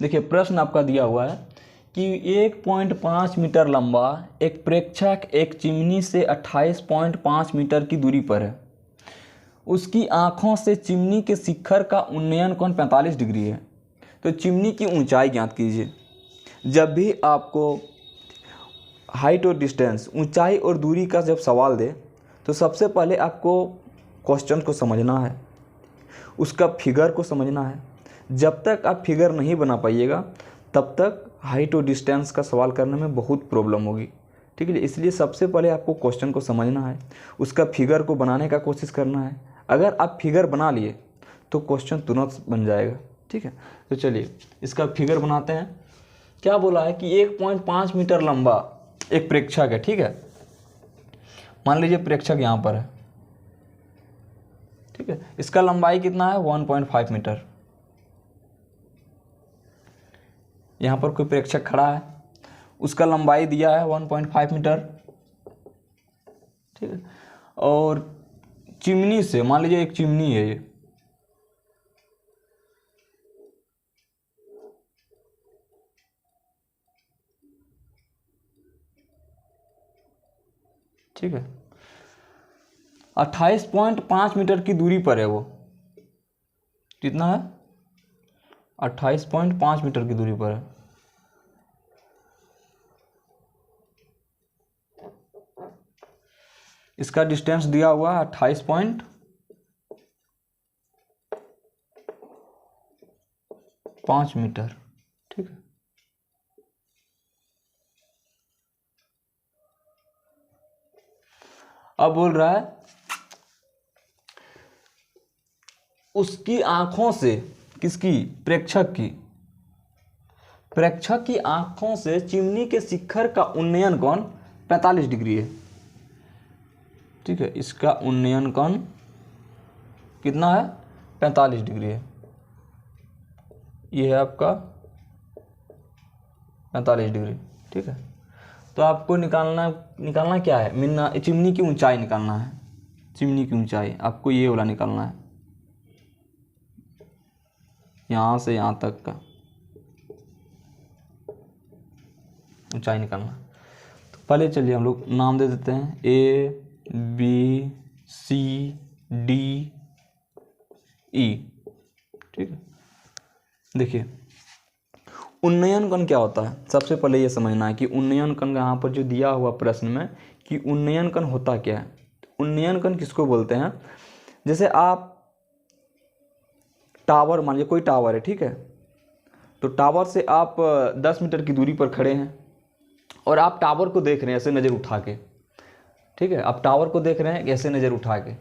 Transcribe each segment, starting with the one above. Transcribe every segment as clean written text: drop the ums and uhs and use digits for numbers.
देखिए प्रश्न आपका दिया हुआ है कि 1.5 मीटर लंबा एक प्रेक्षक एक चिमनी से 28.5 मीटर की दूरी पर है। उसकी आँखों से चिमनी के शिखर का उन्नयन कोण 45 डिग्री है। तो चिमनी की ऊंचाई ज्ञात कीजिए। जब भी आपको हाइट और डिस्टेंस, ऊंचाई और दूरी का जब सवाल दे तो सबसे पहले आपको क्वेश्चन को समझना है, उसका फिगर को समझना है। जब तक आप फिगर नहीं बना पाइएगा तब तक हाइट और डिस्टेंस का सवाल करने में बहुत प्रॉब्लम होगी। ठीक है, इसलिए सबसे पहले आपको क्वेश्चन को समझना है, उसका फिगर को बनाने का कोशिश करना है। अगर आप फिगर बना लिए तो क्वेश्चन तुरंत बन जाएगा। ठीक है, तो चलिए इसका फिगर बनाते हैं। क्या बोला है कि 1.5 मीटर लंबा एक प्रेक्षक है। ठीक है, मान लीजिए प्रेक्षक यहाँ पर है। ठीक है, इसका लंबाई कितना है 1.5 मीटर। यहाँ पर कोई प्रेक्षक खड़ा है, उसका लंबाई दिया है 1.5 मीटर। ठीक है, और चिमनी से, मान लीजिए एक चिमनी है ये, ठीक है, 28.5 मीटर की दूरी पर है वो। कितना है? 28.5 मीटर की दूरी पर है। इसका डिस्टेंस दिया हुआ है 28.5 मीटर। ठीक है, अब बोल रहा है उसकी आंखों से, किसकी? प्रेक्षक की आंखों से चिमनी के शिखर का उन्नयन कोण 45 डिग्री है। ठीक है, इसका उन्नयन कोण कितना है? 45 डिग्री है। यह है आपका 45 डिग्री। ठीक है, तो आपको निकालना क्या है? चिमनी की ऊंचाई निकालना है। चिमनी की ऊंचाई आपको ये वाला निकालना है, यहाँ से यहाँ तक का ऊंचाई निकालना। तो पहले चलिए हम लोग नाम दे देते हैं ABCDE। ठीक है, देखिए उन्नयन कोण क्या होता है, सबसे पहले ये समझना है कि उन्नयन कोण यहाँ पर जो दिया हुआ प्रश्न में कि उन्नयन कोण होता क्या है। उन्नयन कोण किसको बोलते हैं? जैसे आप टावर, मान लीजिए कोई टावर है। ठीक है, तो टावर से आप 10 मीटर की दूरी पर खड़े हैं और आप टावर को देख रहे हैं ऐसे नज़र उठा के। ठीक है, आप टावर को देख रहे हैं ऐसे नज़र उठा के,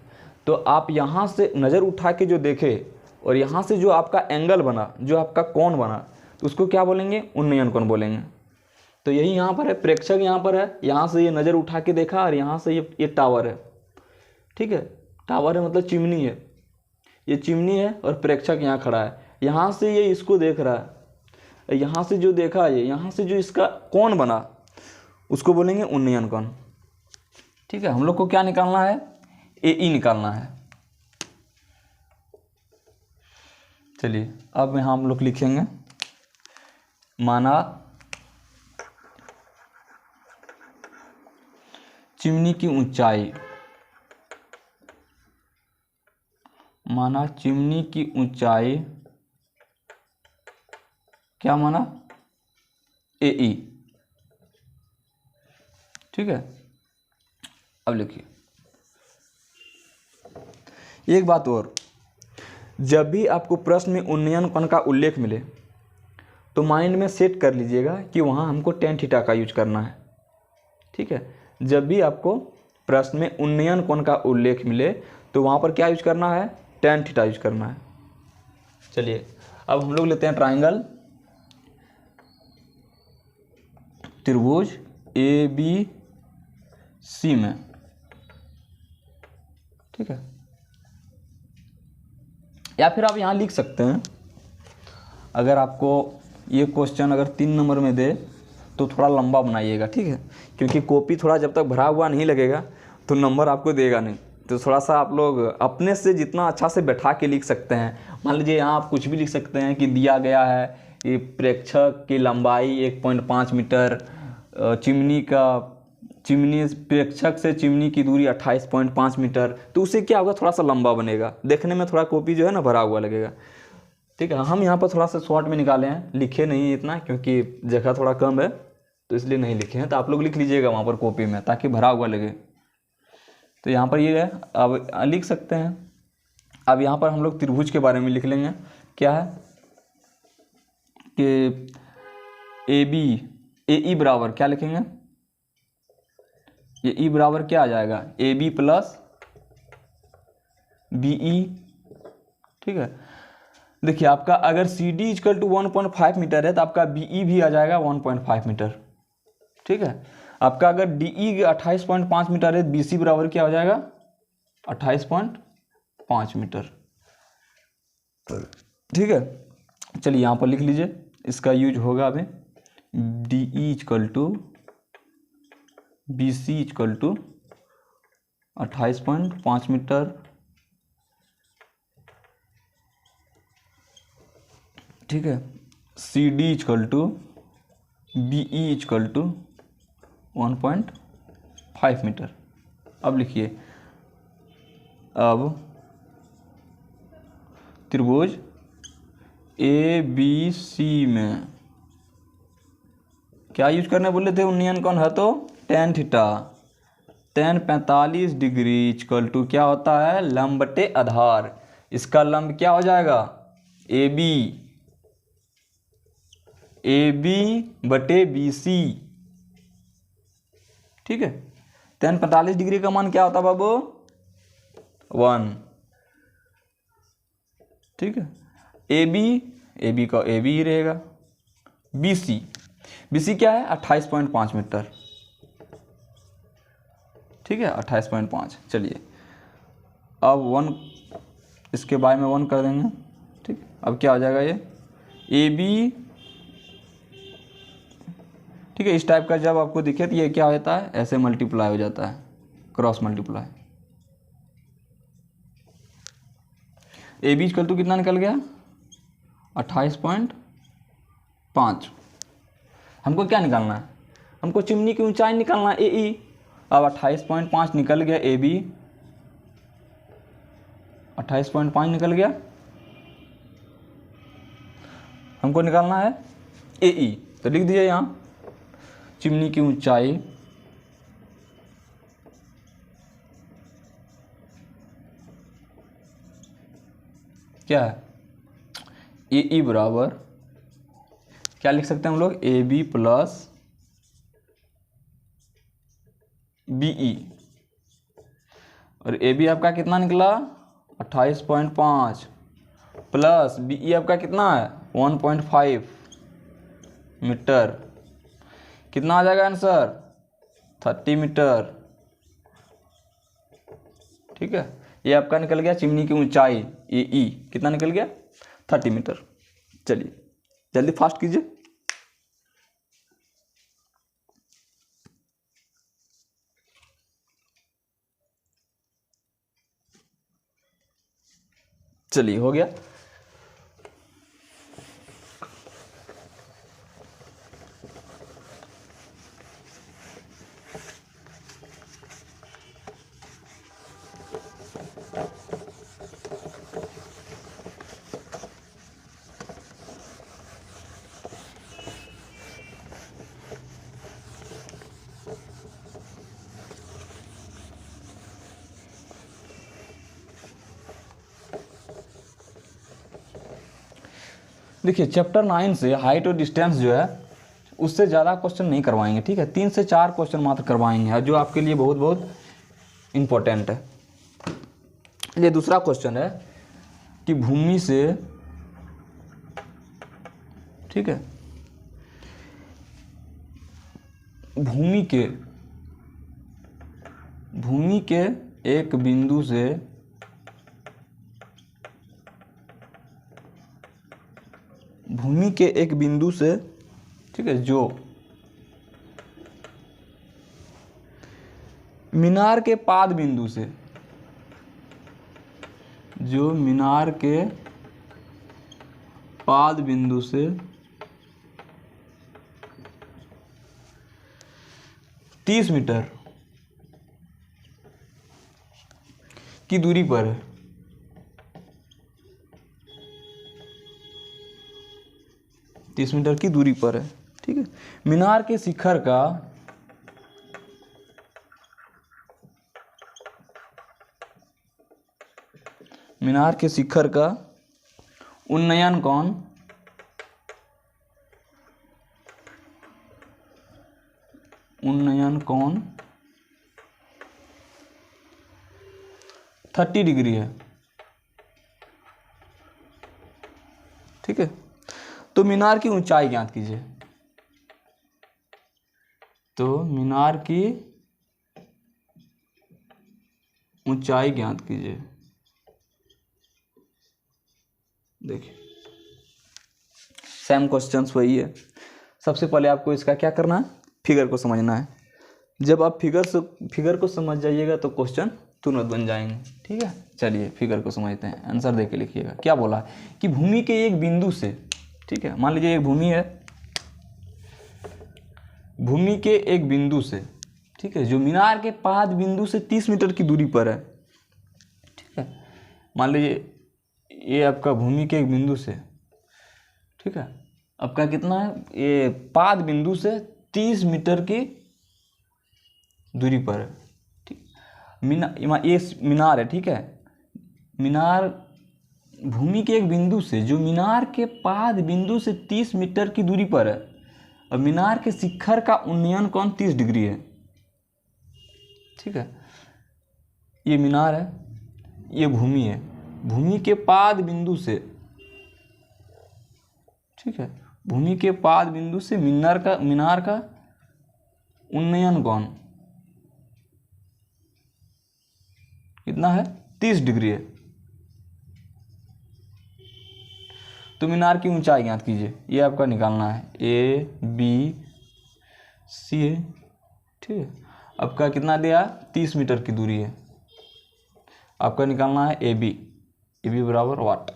तो आप यहाँ से नज़र उठा के जो देखे और यहाँ से जो आपका एंगल बना, जो आपका कोण बना, तो उसको क्या बोलेंगे? उन्नयन कोण बोलेंगे। तो यही यहाँ पर है, प्रेक्षक यहाँ पर है, यहाँ से ये नज़र उठा के देखा और यहाँ से ये टावर है। ठीक है, टावर है मतलब चिमनी है, ये चिमनी है और प्रेक्षक यहाँ खड़ा है। यहाँ से ये इसको देख रहा है, यहाँ से जो देखा ये, यहाँ से जो इसका कोण बना उसको बोलेंगे उन्नयन कोण। ठीक है, हम लोग को क्या निकालना है? AE निकालना है। चलिए अब यहाँ हम लोग लिखेंगे, माना चिमनी की ऊंचाई, माना चिमनी की ऊंचाई क्या माना? AE। ठीक है, अब लिखिए एक बात और, जब भी आपको प्रश्न में उन्नयन कोण का उल्लेख मिले तो माइंड में सेट कर लीजिएगा कि वहाँ हमको tan थीटा का यूज करना है। ठीक है, जब भी आपको प्रश्न में उन्नयन कोण का उल्लेख मिले तो वहाँ पर क्या यूज करना है? tan थीटा यूज करना है। चलिए अब हम लोग लेते हैं ट्राइंगल, त्रिभुज ABC में। ठीक है, या फिर आप यहाँ लिख सकते हैं, अगर आपको ये क्वेश्चन अगर 3 नंबर में दे तो थोड़ा लंबा बनाइएगा। ठीक है, क्योंकि कॉपी थोड़ा जब तक भरा हुआ नहीं लगेगा तो नंबर आपको देगा नहीं। तो थोड़ा सा आप लोग अपने से जितना अच्छा से बैठा के लिख सकते हैं। मान लीजिए यहाँ आप कुछ भी लिख सकते हैं कि दिया गया है कि प्रेक्षक की लंबाई 1.5 मीटर, चिमनी प्रेक्षक से चिमनी की दूरी 28.5 मीटर, तो उससे क्या होगा, थोड़ा सा लंबा बनेगा, देखने में थोड़ा कॉपी जो है ना भरा हुआ लगेगा। ठीक है, हम यहाँ पर थोड़ा सा शॉर्ट में निकाले हैं, लिखे नहीं है इतना क्योंकि जगह थोड़ा कम है तो इसलिए नहीं लिखे हैं, तो आप लोग लिख लीजिएगा वहाँ पर कॉपी में ताकि भरा हुआ लगे। तो यहाँ पर ये है, अब लिख सकते हैं। अब यहाँ पर हम लोग त्रिभुज के बारे में लिख लेंगे। क्या है कि ए ई बराबर क्या लिखेंगे, ये ई बराबर क्या आ जाएगा, A B plus B E. ठीक है, देखिए आपका अगर C D is equal to 1.5 metre है तो आपका बी ई भी आ जाएगा 1.5 मीटर। ठीक है, आपका अगर डी ई 28.5 मीटर है, बी सी बराबर क्या हो जाएगा 28.5 मीटर। ठीक है, चलिए यहाँ पर लिख लीजिए, इसका यूज होगा अभी, D E is equal to B C is equal to 28.5 metre. ठीक है, C D is equal to B E is equal to 1.5 metre. अब लिखिए, अब त्रिभुज ए बी सी में क्या यूज करने बोले थे, उन्नयन कौन है तो tan theta, tan 45 degree equal to क्या होता है, लंब बटे आधार। इसका लंब क्या हो जाएगा, ए बी बटे बी सी। ठीक है, tan 45 डिग्री का मान क्या होता है बाबू, 1। ठीक है, ए बी का ए बी ही रहेगा, बी सी क्या है 28.5 मीटर। ठीक है, 28.5। चलिए अब 1 इसके बाय में 1 कर देंगे। ठीक, अब क्या हो जाएगा ये ए बी। ठीक है, इस टाइप का जब आपको दिखे तो ये क्या होता है, ऐसे मल्टीप्लाई हो जाता है, cross multiply. A B equal to कितना निकल गया 28.5। हमको क्या निकालना है, हमको चिमनी की ऊंचाई निकालना है, ए ई। अब 28.5 निकल गया, ए बी 28.5 निकल गया, हमको निकालना है ए ई। तो लिख दीजिए यहाँ चिमनी की ऊंचाई क्या है, ए ई बराबर क्या लिख सकते हैं हम लोग, A B plus B E. और ए बी आपका कितना निकला 28.5 प्लस बी ई आपका कितना है 1.5 मीटर। कितना आ जाएगा आंसर 30 मीटर। ठीक है, ये आपका निकल गया चिमनी की ऊंचाई ए ई, कितना निकल गया 30 मीटर। चलिए जल्दी फास्ट कीजिए। चलिए हो गया। देखिए चैप्टर 9 से हाइट और डिस्टेंस जो है उससे ज़्यादा क्वेश्चन नहीं करवाएंगे। ठीक है, 3 से 4 क्वेश्चन मात्र करवाएंगे जो आपके लिए बहुत बहुत इम्पोर्टेंट है। ये दूसरा क्वेश्चन है कि भूमि से, ठीक है, भूमि के एक बिंदु से ठीक है, जो मीनार के पाद बिंदु से, 30 मीटर की दूरी पर है। तीस मीटर की दूरी पर है, ठीक है। मीनार के शिखर का उन्नयन कोण 30 डिग्री है, ठीक है। तो मीनार की ऊंचाई ज्ञात कीजिए। तो मीनार की ऊंचाई ज्ञात कीजिए। देखिए सेम क्वेश्चंस वही है। सबसे पहले आपको इसका क्या करना है, फिगर को समझना है। जब आप फिगर को समझ जाइएगा तो क्वेश्चन तुरंत बन जाएंगे, ठीक है। चलिए फिगर को समझते हैं, आंसर देके लिखिएगा। क्या बोला है कि भूमि के एक बिंदु से, ठीक है, मान लीजिए एक भूमि है, भूमि के एक बिंदु से, ठीक है, जो मीनार के पाद बिंदु से 30 मीटर की दूरी पर है, ठीक है। मान लीजिए ये आपका भूमि के एक बिंदु से, ठीक है, आपका कितना है, ये पाद बिंदु से 30 मीटर की दूरी पर है, ठीक। ये मीनार है, ठीक है। मीनार भूमि के एक बिंदु से, जो मीनार के पाद बिंदु से 30 मीटर की दूरी पर है, और मीनार के शिखर का उन्नयन कोण 30 डिग्री है, ठीक है। ये मीनार है, ये भूमि है, भूमि के पाद बिंदु से, ठीक है, भूमि के पाद बिंदु से मीनार का उन्नयन कोण कितना है, 30 डिग्री है। तो मीनार की ऊंचाई ज्ञात कीजिए, ये आपका निकालना है, ए बी सी है, ठीक है। आपका कितना दिया, 30 मीटर की दूरी है, आपका निकालना है ए बी बराबर वाट।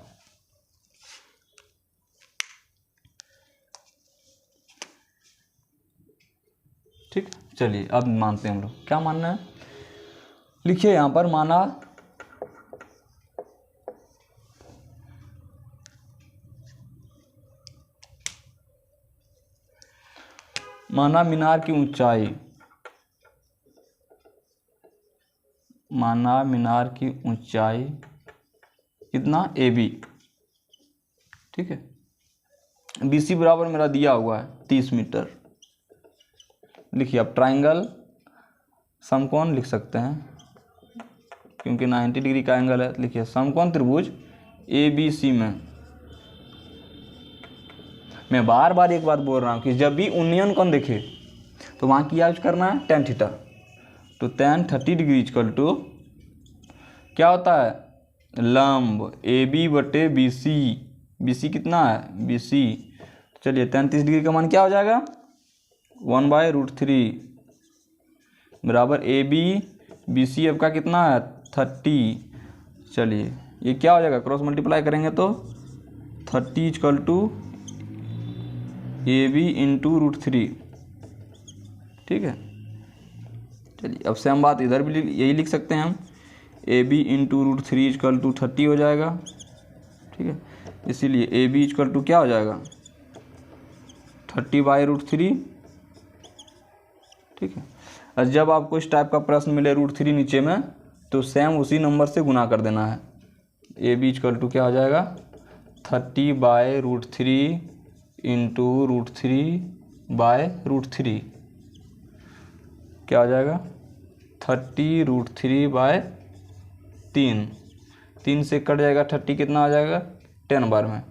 ठीक, चलिए अब मानते हैं हम लोग। क्या मानना है, लिखिए यहां पर, माना मीनार की ऊंचाई, माना मीनार की ऊंचाई कितना, ए बी, ठीक है। BC बराबर मेरा दिया हुआ है 30 मीटर। लिखिए आप ट्राइंगल समकोण लिख सकते हैं, क्योंकि 90 डिग्री का एंगल है। लिखिए समकोण त्रिभुज ABC में, मैं बार बार एक बात बोल रहा हूँ कि जब भी उन्नयन कोण देखे तो वहाँ क्या यूज करना है, tan थीटा। तो tan 30 डिग्री इक्वल टू क्या होता है, लंब AB बटे BC कितना है, BC। चलिए tan 30 डिग्री का मान क्या हो जाएगा, 1/√3 बराबर AB BC आपका कितना है, 30। चलिए ये क्या हो जाएगा, क्रॉस मल्टीप्लाई करेंगे तो 30 इक्वल टू AB इंटू √3, ठीक है। चलिए अब सेम बात इधर भी यही लिख सकते हैं हम, AB इंटू √3 इक्वल टू 30 हो जाएगा, ठीक है। इसीलिए AB इक्वल टू क्या हो जाएगा, 30/√3, ठीक है। और जब आपको इस टाइप का प्रश्न मिले √3 नीचे में, तो सेम उसी नंबर से गुना कर देना है। AB इक्वल टू क्या हो जाएगा, 30/√3 इंटू √3/√3 क्या हो जाएगा, 30√3/3, 3 से कट जाएगा 30, कितना आ जाएगा 10 बार में,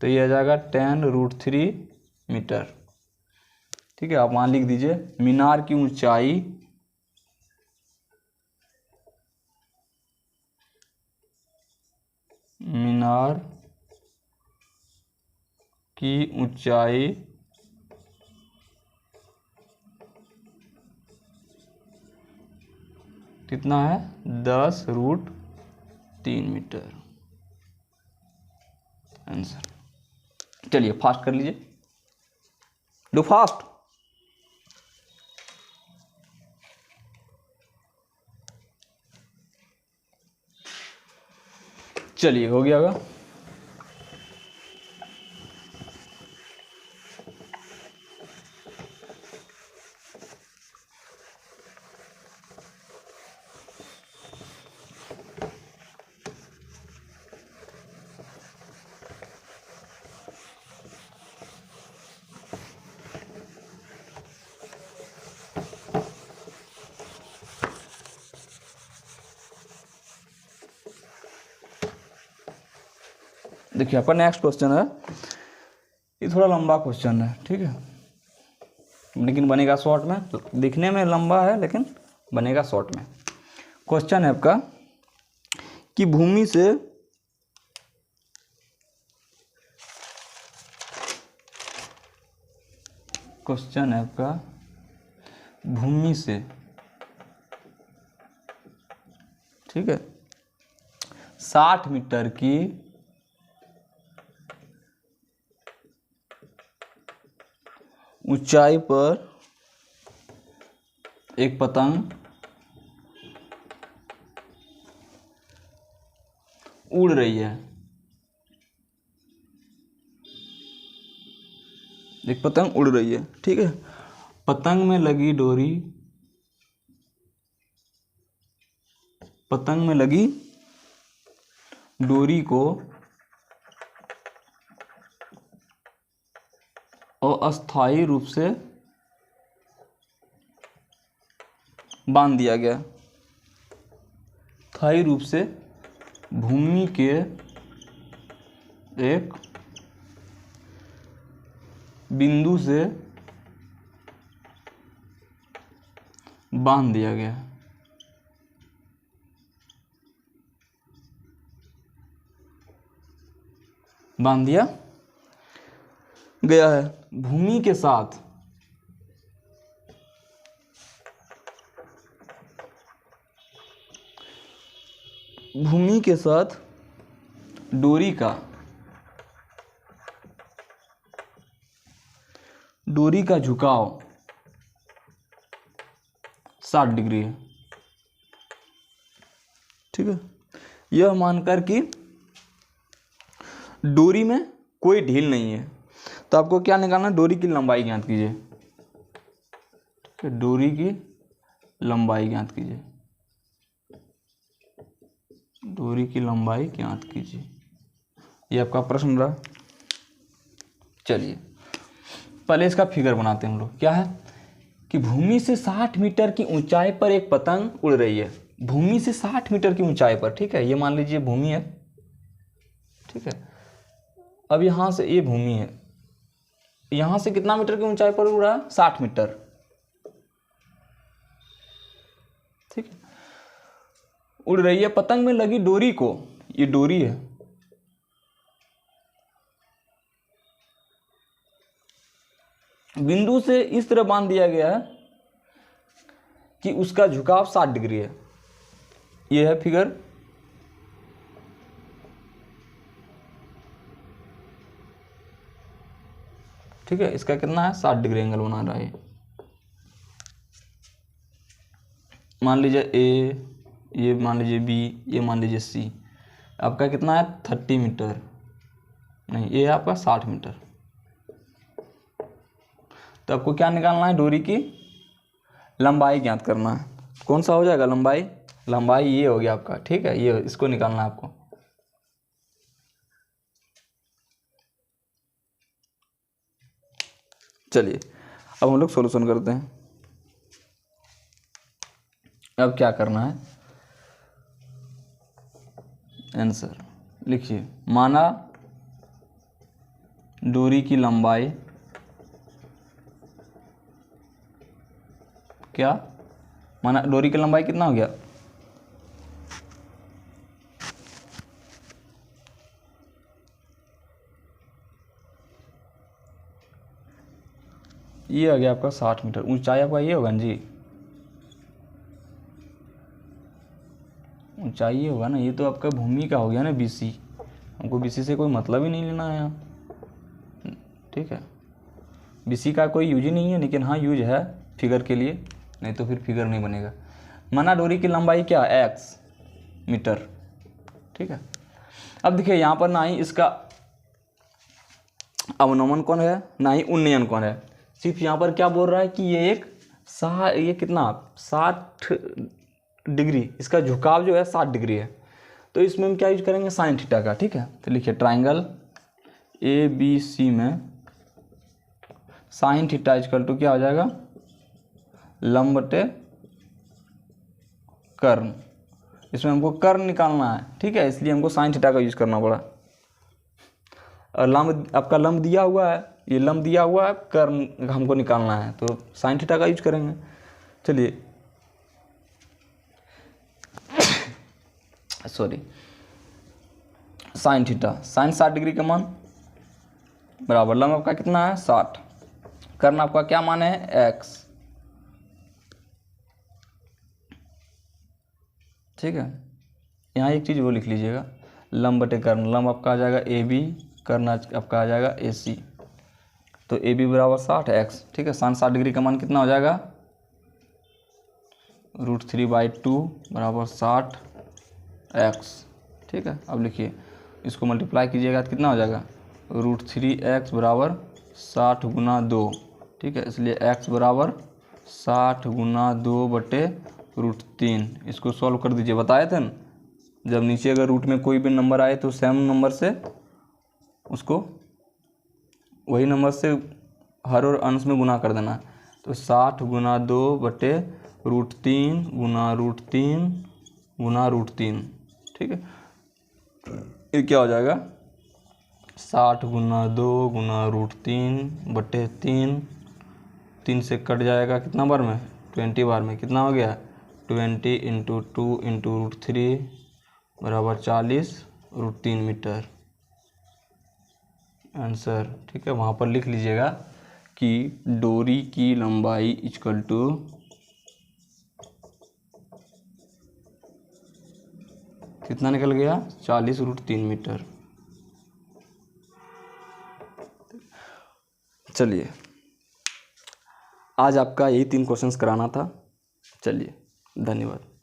तो ये आ जाएगा 10√3 मीटर, ठीक है। आप वहाँ लिख दीजिए मीनार की ऊंचाई, मीनार की ऊंचाई कितना है, 10√3 मीटर, आंसर। चलिए फास्ट कर लीजिए, डू फास्ट। चलिए हो गया होगा। देखिए आपका नेक्स्ट क्वेश्चन है, ये थोड़ा लंबा क्वेश्चन है, ठीक है, लेकिन बनेगा शॉर्ट में। दिखने में लंबा है लेकिन बनेगा शॉर्ट में। क्वेश्चन है आपका कि भूमि से क्वेश्चन है आपका भूमि से, ठीक है, 60 मीटर की ऊंचाई पर एक पतंग उड़ रही है। एक पतंग उड़ रही है, ठीक है। पतंग में लगी डोरी, पतंग में लगी डोरी को अस्थायी रूप से बांध दिया गया। स्थायी रूप से भूमि के एक बिंदु से बांध दिया गया। बांध दिया गया है। भूमि के साथ डोरी का झुकाव 60 डिग्री है, ठीक है। यह मानकर कि डोरी में कोई ढील नहीं है, तो आपको क्या निकालना है, डोरी की लंबाई ज्ञात कीजिए, ठीक है। डोरी की लंबाई ज्ञात कीजिए, डोरी की लंबाई ज्ञात कीजिए, ये आपका प्रश्न रहा। चलिए पहले इसका फिगर बनाते हैं हम लोग। क्या है कि भूमि से 60 मीटर की ऊंचाई पर एक पतंग उड़ रही है। भूमि से 60 मीटर की ऊंचाई पर, ठीक है, ये मान लीजिए भूमि है, ठीक है। अब यहां से ये भूमि है, यहां से कितना मीटर की ऊंचाई पर उड़ रहा है, 60 मीटर, ठीक है। उड़ रही है, पतंग में लगी डोरी को, ये डोरी है, बिंदु से इस तरह बांध दिया गया है कि उसका झुकाव 60 डिग्री है। ये है फिगर, ठीक है। इसका कितना है, 60 डिग्री एंगल बना रहा है। मान लीजिए ए, ये मान लीजिए बी, ये मान लीजिए सी। आपका कितना है, 30 मीटर नहीं, ये है आपका 60 मीटर। तो आपको क्या निकालना है, डोरी की लंबाई ज्ञात करना है। कौन सा हो जाएगा, लंबाई ये हो गया आपका, ठीक है। ये इसको निकालना है आपको। चलिए अब हम लोग सॉल्यूशन करते हैं। अब क्या करना है, आंसर लिखिए। माना डोरी की लंबाई क्या, माना डोरी की लंबाई कितना हो गया, ये आ गया आपका 60 मीटर। ऊंचाई आपका ये होगा ना जी, ऊंचाई ये होगा ना, ये तो आपका भूमि का हो गया ना, बीसी। हमको बीसी से कोई मतलब ही नहीं लेना है यहाँ, ठीक है। बीसी का कोई यूज ही नहीं है, लेकिन हाँ यूज है फिगर के लिए, नहीं तो फिर फिगर नहीं बनेगा। माना डोरी की लंबाई क्या, x मीटर, ठीक है। अब देखिए यहाँ पर ना ही इसका अवनमन कोण है ना ही उन्नयन कोण है, सिर्फ यहाँ पर क्या बोल रहा है कि ये कितना 60 डिग्री, इसका झुकाव जो है 60 डिग्री है। तो इसमें हम क्या यूज करेंगे, साइन थीटा का। ठीक है, तो लिखिए ट्राइंगल ABC में साइन थीटा इक्वल टू क्या हो जाएगा, लंब बटे कर्ण। इसमें हमको कर्ण निकालना है, ठीक है, इसलिए हमको साइन थीटा का यूज करना पड़ा। और लंब, आपका लंब दिया हुआ है, ये लंब दिया हुआ है, कर्ण हमको निकालना है, तो साइन थीटा का यूज करेंगे। चलिए sorry, sine theta, sine 60 degree का मान बराबर लंब आपका कितना है 60, कर्ण आपका क्या मान है x। ठीक है, यहाँ एक चीज़ वो लिख लीजिएगा, लंब बटे कर्ण, लंब आपका आ जाएगा AB, कर्ण आपका आ जाएगा AC। तो AB बराबर 60 x। ठीक है, साइन 60 डिग्री का मान कितना हो जाएगा, √3/2 बराबर 60 x। ठीक है, अब लिखिए इसको मल्टीप्लाई कीजिएगा तो कितना हो जाएगा, √3x बराबर 60 गुना 2। ठीक है, इसलिए x बराबर 60 गुना 2 बटे √3। इसको सॉल्व कर दीजिए, बताए थे ना, जब नीचे अगर रूट में कोई भी नंबर आए तो सेम नंबर से उसको वही नंबर से हर और अंश में गुना कर देना। तो 60 गुना 2 बटे √3 गुना √3 गुना √3। ठीक है, ये क्या हो जाएगा, 60 गुना 2 गुना √3 बटे 3 से कट जाएगा कितना बार में, 20 बार में, कितना हो गया 20 × 2 × √3 बराबर 40 √3 मीटर आंसर। ठीक है, वहाँ पर लिख लीजिएगा कि डोरी की लंबाई इक्वल टू कितना निकल गया, 40 √3 मीटर। चलिए, आज आपका यही 3 क्वेश्चंस कराना था। चलिए, धन्यवाद।